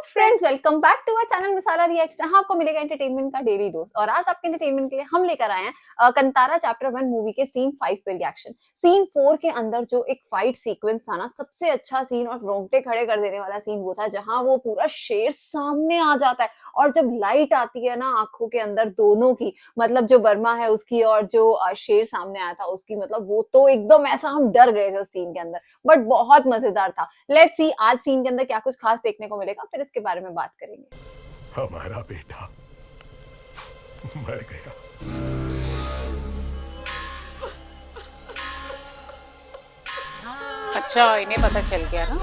Friends, welcome back to our channel Masala reacts, जहां आपको मिलेगा एंटरटेनमेंट का डेली डोज। और आज आपके एंटरटेनमेंट के लिए हम लेकर आए हैं कंतारा चैप्टर 1 मूवी के सीन 5 पे रिएक्शन। सीन 4 के अंदर जो एक फाइट सीक्वेंस था ना, सबसे अच्छा सीन और रोंगटे खड़े कर देने वाला सीन वो था, जहां वो पूरा शेर सामने आ जाता है और जब लाइट आती है ना आंखों के अंदर दोनों की, मतलब जो वर्मा है उसकी और जो शेर सामने आया था उसकी, मतलब वो तो एकदम ऐसा हम डर गए थे उस सीन के अंदर। बट बहुत मजेदार था। लेट्स सी आज सीन के अंदर क्या कुछ खास देखने को मिलेगा, फिर इसके बारे में बात करेंगे। हमारा बेटा मर गया। अच्छा, इन्हें पता चल गया ना।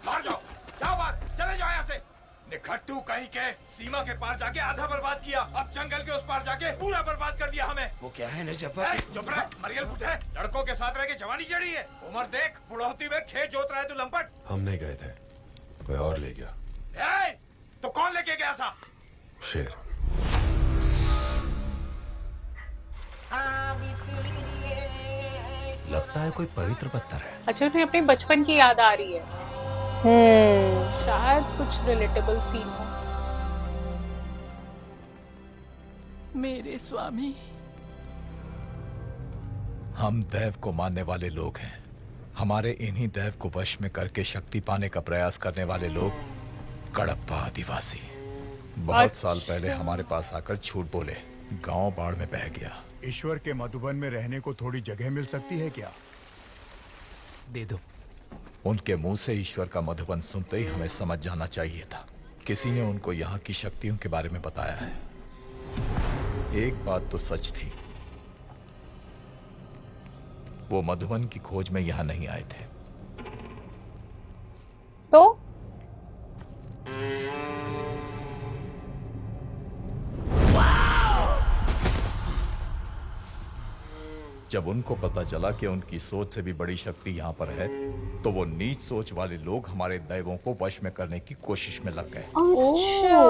मार जाओ, जाओ बाहर, चले जाओ यहाँ से। निखट्टू कहीं के सीमा के पार जाके आधा बर्बाद किया, अब जंगल के उस पार जाके पूरा बर्बाद कर दिया हमें। वो क्या है न चुप रह, मरियल फुट है, लड़कों के साथ रह के जवानी चढ़ी है। उम्र देख, बुढ़ौती में खेत जोत रहा है तू लंपट। हम नहीं गए थे, कोई और ले गया। तो कौन लेके गया था? शेर। लगता है कोई पवित्र पत्थर है। अच्छा, उन्हें अपने बचपन की याद आ रही है। शायद कुछ रिलेटेबल सीन हो। मेरे स्वामी, हम दैव को मानने वाले लोग हैं। हमारे इन्हीं दैव को वश में करके शक्ति पाने का प्रयास करने वाले लोग कड़प्पा आदिवासी बहुत साल पहले हमारे पास आकर झूठ बोले, गांव बाढ़ में बह गया। ईश्वर के मधुबन में रहने को थोड़ी जगह मिल सकती है क्या? दे दो। उनके मुंह से ईश्वर का मधुबन सुनते ही हमें समझ जाना चाहिए था। किसी ने उनको यहाँ की शक्तियों के बारे में बताया है। एक बात तो सच थी, वो मधुबन की खोज में यहाँ नहीं आए थे। तो जब उनको पता चला कि उनकी सोच से भी बड़ी शक्ति यहाँ पर है, तो वो नीच सोच वाले लोग हमारे दैवों को वश में करने की कोशिश में लग गए। अच्छा,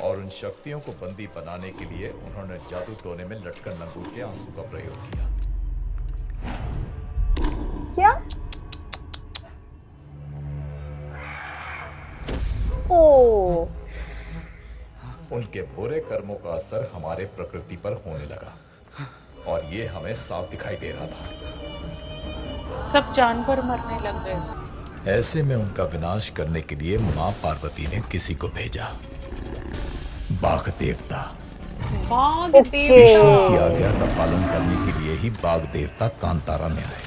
और उन शक्तियों को बंदी बनाने के लिए उन्होंने जादू टोने में लटकन लंगूर के आंसू का प्रयोग किया। क्या? ओ, उनके बुरे कर्मों का असर हमारे प्रकृति पर होने लगा और ये हमें साफ दिखाई दे रहा था। सब जानवर मरने लग गए। ऐसे में उनका विनाश करने के लिए मां पार्वती ने किसी को भेजा, बाघ देवता। बाघ ओके। देवता। की आज्ञा का पालन करने के लिए ही बाघ देवता कांतारा में आए।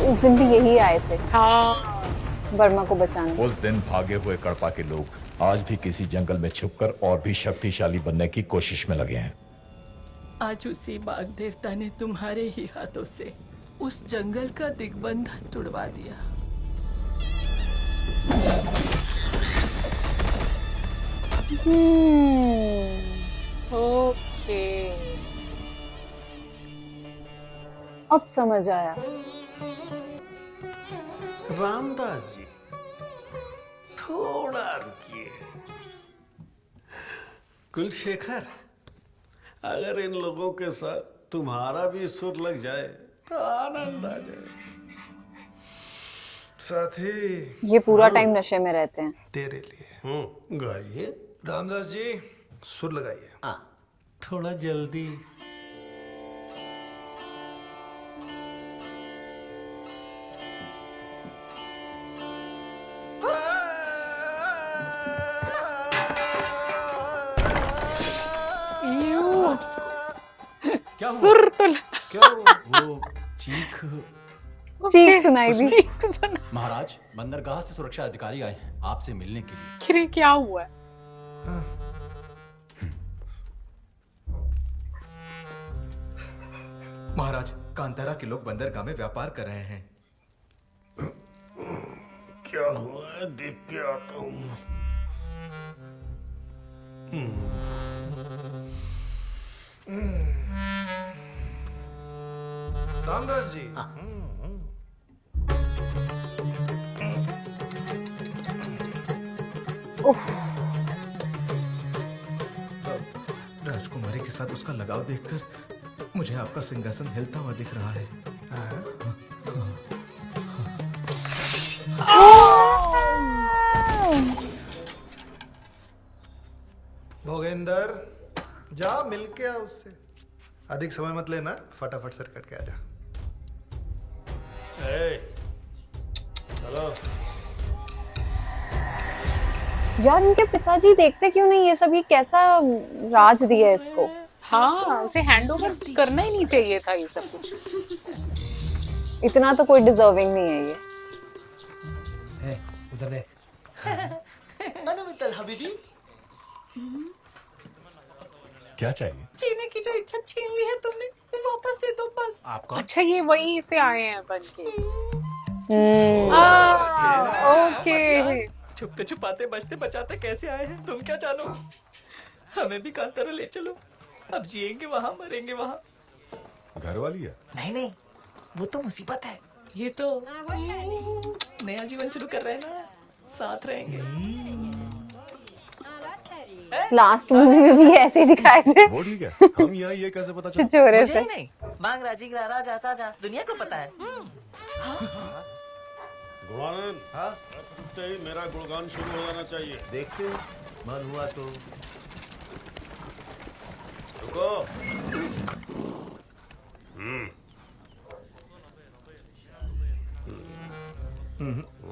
उस दिन भी यही आए थे हाँ, वर्मा को बचाने। उस दिन भागे हुए कड़पा के लोग आज भी किसी जंगल में छुपकर और भी शक्तिशाली बनने की कोशिश में लगे हैं। आज उसी बाघ देवता ने तुम्हारे ही हाथों से उस जंगल का दिग्बंधन तुड़वा दिया। ओके, अब समझ आया। रामदास जी, थोड़ा रुकिए। कुलशेखर, अगर इन लोगों के साथ तुम्हारा भी सुर लग जाए तो आनंद आ जाए। साथी, ये पूरा टाइम नशे में रहते हैं। तेरे लिए गाइए। रामदास जी, सुर लगाइए। थोड़ा जल्दी। क्या हुआ? सुर तो क्या हुआ? वो चीख। चीख सुनाई दी। चीख तो सुना। महाराज, बंदरगाह से सुरक्षा अधिकारी आए हैं आपसे मिलने के लिए। खिरे क्या हुआ? महाराज, कांतारा के लोग बंदरगाह में व्यापार कर रहे हैं। क्या हुआ है, देख के आता हूँ। रामदास जी, उफ, राजकुमारी के साथ उसका लगाव देखकर मुझे आपका सिंहासन हिलता हुआ दिख रहा है। भोगेंद्र, जा मिल के आ उससे। अधिक समय मत लेना, फटाफट सर कट के आ जा। चलो। यार इनके पिताजी देखते क्यों नहीं ये सब, ये कैसा राज दिया है इसको। हाँ, इसे हैंड ओवर करना ही नहीं चाहिए था ये सब कुछ। इतना तो कोई डिजर्विंग नहीं है ये। उधर देख। अनुमितल हबीबी, क्या चाहिए? जीने की जो इच्छा छीन ली है तुमने, वो वापस दे दो बस। आपका अच्छा, ये वही से आए हैं बन के। ओके। छुपते छुपाते बचते बचाते कैसे आए हैं तुम क्या जानो। हमें भी कांतारा ले चलो, अब जिएंगे वहाँ मरेंगे वहाँ। घर वाली है? नहीं नहीं, वो तो मुसीबत है, ये तो नया जीवन शुरू कर रहे हैं ना, साथ रहेंगे। लास्ट मूवी में भी ऐसे ही दिखाए थे। वो ठीक है, हम यहाँ ये कैसे पता चला? छिछोरे मुझे से। ही नहीं, मांग राजी राजा साजा दुनिया को पता है। गुणानंद, हाँ ही मेरा गुणगान शुरू हो जाना चाहिए। देखते हैं, मन हुआ तो। रुको।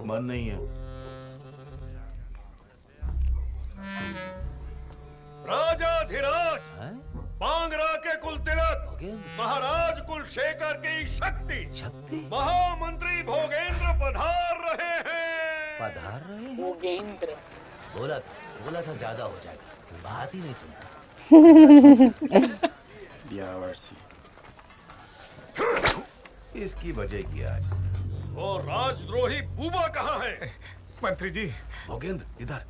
मन नहीं है। राजाधिराज बांगरा के कुल तिलक, महाराज कुल शेखर की शक्ति महामंत्री भोगेंद्र पधार रहे हैं। पधार रहे हैं? भोगेंद्र बोला था ज्यादा हो जाएगा, बात ही नहीं सुनता। इसकी वजह की आज। वो राजद्रोही बूबा कहाँ है? मंत्री जी। भोगेंद्र इधर।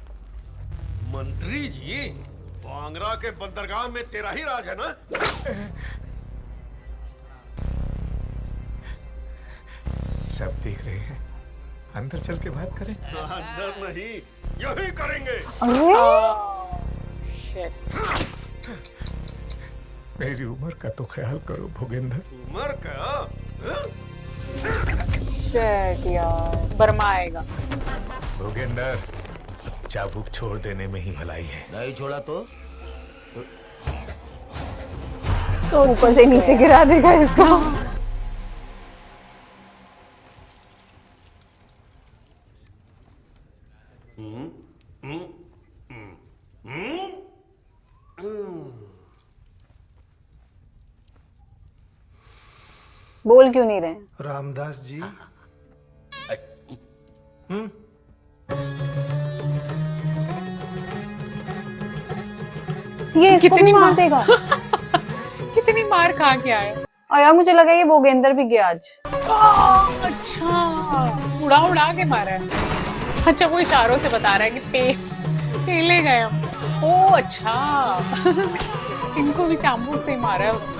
मंत्री जी, बांगरा के बंदरगाह में तेरा ही राज है ना? सब देख रहे हैं, अंदर चल के बात करें। अंदर नहीं, यही करेंगे। मेरी उम्र का तो ख्याल करो भोगेंद्र। उम्र का? शिट यार, बर्मा आएगा। भोगेंद्र, चाबुक छोड़ देने में ही भलाई है। नहीं छोड़ा तो ऊपर से नीचे गिरा देगा इसको। बोल क्यों नहीं रहे? रामदास जी। ये इसको भी कितनी मार मार- देगा। कितनी मार खा के आए। और यार मुझे लगा ये भोगेंद्र भी गया आज। अच्छा, उड़ा उड़ा के मारा है। अच्छा, वो इशारों से बता रहा है कि पेले गए हम। ओ अच्छा। इनको भी चाबुक से ही मारा है उसने।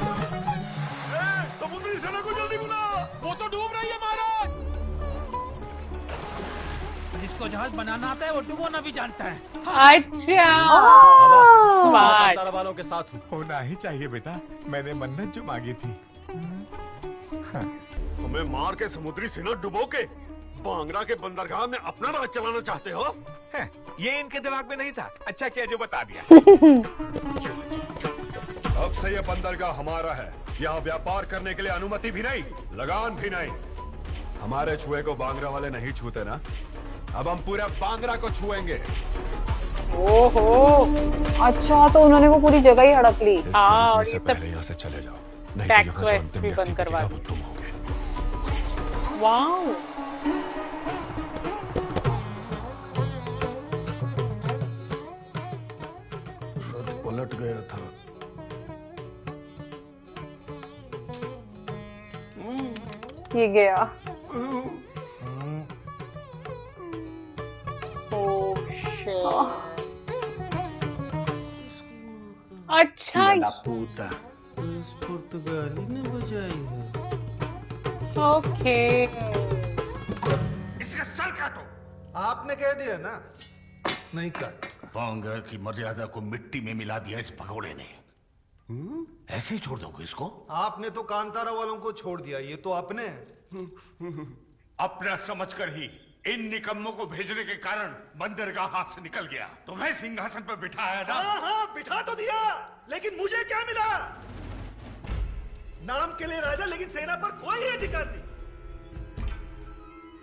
समुद्री सेना को जल्दी बुला, वो तो डूब रही है महाराज। जिसको जहाज बनाना आता है वो डुबोना भी जानता है। अच्छा, कांतारा वालों के साथ हूँ। होना ही चाहिए बेटा, मैंने मन्नत जो मांगी थी। हमें मार के समुद्री सेना डुबो के बांगरा के बंदरगाह में अपना राज चलाना चाहते हो? ये इनके दिमाग में नहीं था। अच्छा किया जो बता दिया। अब से ये बंदरगाह हमारा है, यहाँ व्यापार करने के लिए अनुमति भी नहीं, लगान भी नहीं। हमारे छुए को बांगरा वाले नहीं छूते ना, अब हम पूरे बांगरा को छुएंगे। ओहो, अच्छा तो उन्होंने वो पूरी जगह ही हड़प ली। हाँ, और ये सब पहले यहाँ से चले जाओ, नहीं टैक्स तो यहाँ जो वैक्स अंतिम भी व्यक्ति बंद करवा बचेगा, वो दी। तुम होगे। वाओ। पलट गया था। ये गया। Oh shit. अच्छा, पुर्तगाली ने बजाई है। ओके। इसका सर काटो। आपने कह दिया ना, नहीं काट। बांगरा की मर्यादा को मिट्टी में मिला दिया इस भगोड़े ने। ऐसे ही छोड़ दोगे इसको? आपने तो कांतारा वालों को छोड़ दिया, ये तो अपने अपना समझकर ही इन निकम्मों को भेजने के कारण बंदरगाह हाथ से निकल गया। तुम्हें सिंहासन पर बिठाया ना? हाँ, बिठा तो दिया, लेकिन मुझे क्या मिला? नाम के लिए राजा, लेकिन सेना पर कोई अधिकार नहीं।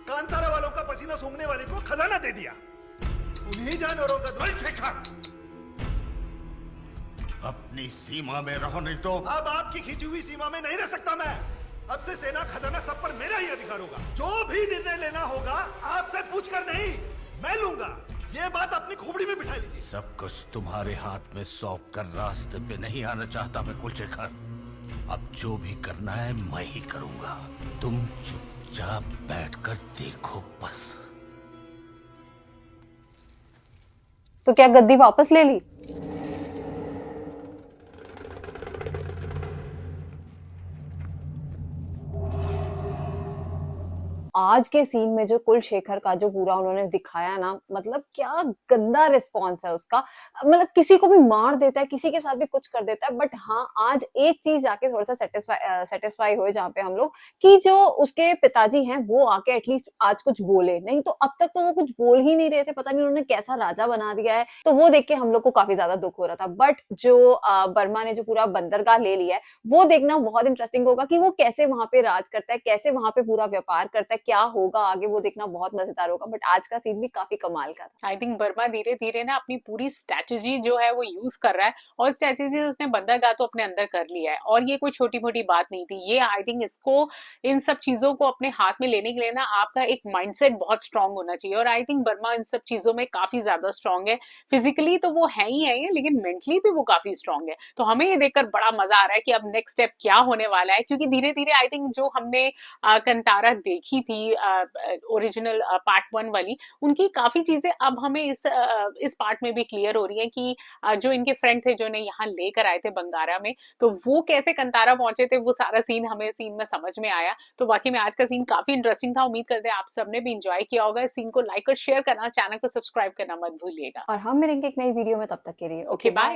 कांतारा वालों का पसीना सूंघने वाले को खजाना दे दिया। उन्हीं जानवरों का अपनी सीमा में रहो, नहीं तो अब आपकी खींची हुई सीमा में नहीं रह सकता मैं। अब से सेना खजाना सब पर मेरा ही अधिकार होगा। जो भी निर्णय लेना होगा आपसे पूछकर नहीं, मैं लूंगा। ये बात अपनी खोपड़ी में बिठा लीजिए। सब कुछ तुम्हारे हाथ में सौंप कर रास्ते पे नहीं आना चाहता मैं कुलशेखर। अब जो भी करना है मैं ही करूंगा। तुम चुपचाप बैठकर देखो बस। तो क्या गद्दी वापस ले ली? आज के सीन में जो कुलशेखर का जो पूरा उन्होंने दिखाया ना, मतलब क्या गंदा रिस्पॉन्स है उसका। मतलब किसी को भी मार देता है, किसी के साथ भी कुछ कर देता है। बट हाँ, आज एक चीज जाके थोड़ा सा सेटिस्फाई हुए जहाँ पे हम लोग, कि जो उसके पिताजी हैं वो आके एटलीस्ट आज कुछ बोले। नहीं तो अब तक तो वो कुछ बोल ही नहीं रहे थे, पता नहीं उन्होंने कैसा राजा बना दिया है। तो वो देख के हम लोग को काफी ज्यादा दुख हो रहा था। बट जो बर्मा ने जो पूरा बंदरगाह ले लिया है, वो देखना बहुत इंटरेस्टिंग होगा कि वो कैसे वहां पे राज करता है, कैसे वहां पे पूरा व्यापार करता है, क्या होगा आगे वो देखना बहुत मजेदार होगा। बट आज का सीन भी काफी कमाल का था। आई थिंक बर्मा धीरे धीरे ना अपनी पूरी स्ट्रेटजी जो है वो यूज कर रहा है, और स्ट्रेटजी उसने बंदरगाह तो अपने अंदर कर लिया है। और ये कोई छोटी मोटी बात नहीं थी ये। आई थिंक इसको, इन सब चीजों को अपने हाथ में लेने के लिए ना आपका एक माइंडसेट बहुत स्ट्रांग होना चाहिए। और आई थिंक बर्मा इन सब चीजों में काफी ज्यादा स्ट्रांग है। फिजिकली तो वो है ही है, लेकिन मेंटली भी वो काफी स्ट्रांग है। तो हमें ये देखकर बड़ा मजा आ रहा है कि अब नेक्स्ट स्टेप क्या होने वाला है, क्योंकि धीरे धीरे आई थिंक जो हमने कंतारा देखी थी ओरिजिनल पार्ट 1 वाली, उनकी काफी चीजें अब हमें इस पार्ट में भी क्लियर हो रही है कि जो इनके फ्रेंड थे जो इन्हें यहाँ लेकर आए थे बंगारा में, तो वो कैसे कंतारा पहुंचे थे, वो सारा सीन हमें सीन में समझ में आया। तो वाकई में आज का सीन काफी इंटरेस्टिंग था। उम्मीद करते हैं आप सबने भी इंजॉय किया होगा। इस सीन को लाइक और शेयर करना, चैनल को सब्सक्राइब करना मत भूलिएगा। और हम मिलेंगे एक नई वीडियो में, तब तक के लिए ओके बाय।